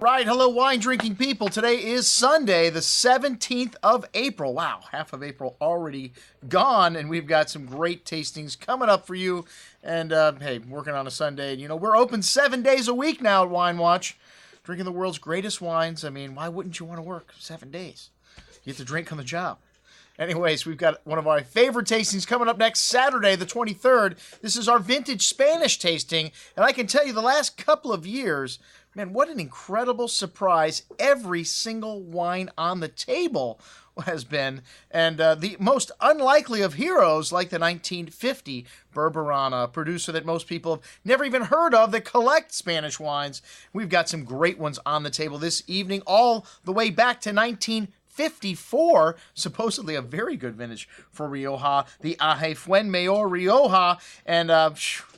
right, hello wine drinking people. Today is Sunday, the 17th of April. Wow, half of April already gone, and we've got some great tastings coming up for you. And hey, working on a Sunday, you know, we're open 7 days a week now at Wine Watch, drinking the world's greatest wines. I mean, why wouldn't you want to work 7 days? You get to drink on the job. Anyways, we've got one of our favorite tastings coming up next Saturday, the 23rd. This is our vintage Spanish tasting, and I can tell you the last couple of years, man, what an incredible surprise every single wine on the table has been. And the most unlikely of heroes, like the 1950 Berberana, a producer that most people have never even heard of that collect Spanish wines. We've got some great ones on the table this evening, all the way back to 1954, supposedly a very good vintage for Rioja, the Aje Fuenmayor Rioja, and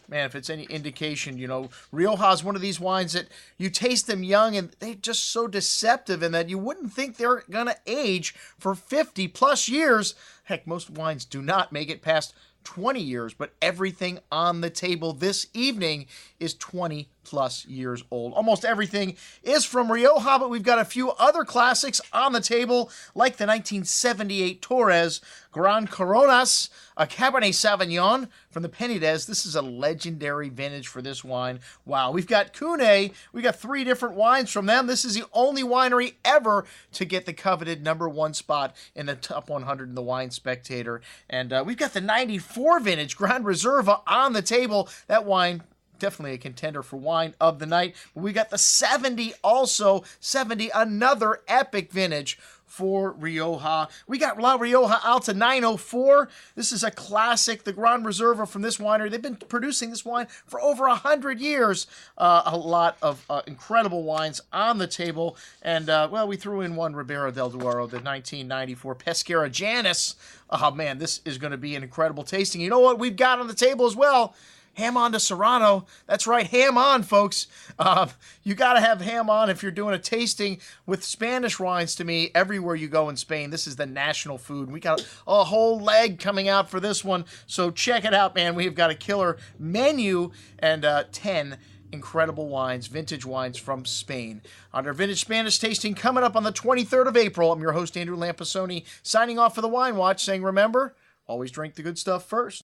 man, if it's any indication, you know, Rioja is one of these wines that you taste them young and they're just so deceptive in that you wouldn't think they're gonna age for 50 plus years. Heck, most wines do not make it past 20 years, but everything on the table this evening is 20 plus years old. Almost everything is from Rioja, but we've got a few other classics on the table, like the 1978 Torres Gran Coronas, a Cabernet Sauvignon from the Penedès. This is a legendary vintage for this wine. Wow, we've got Cune. We got 3 different wines from them. This is the only winery ever to get the coveted #1 spot in the top 100 in the Wine Spectator. And we've got the 94 vintage Grand Reserva on the table. That wine, definitely a contender for wine of the night. But we got the 70 also. 70, another epic vintage for Rioja. We got La Rioja Alta 904. This is a classic, the Gran Reserva from this winery. They've been producing this wine for over 100 years. A lot of incredible wines on the table. And, well, we threw in one Ribera del Duero, the 1994 Pescara Janus. Oh, man, this is going to be an incredible tasting. You know what we've got on the table as well? Ham on to Serrano. That's right, ham on, folks. You got to have ham on if you're doing a tasting with Spanish wines. To me, everywhere you go in Spain, this is the national food. We got a whole leg coming out for this one, so check it out, man. We've got a killer menu and 10 incredible wines, vintage wines from Spain. On our Vintage Spanish tasting coming up on the 23rd of April, I'm your host, Andrew Lampasoni, signing off for the Wine Watch, saying, remember, always drink the good stuff first.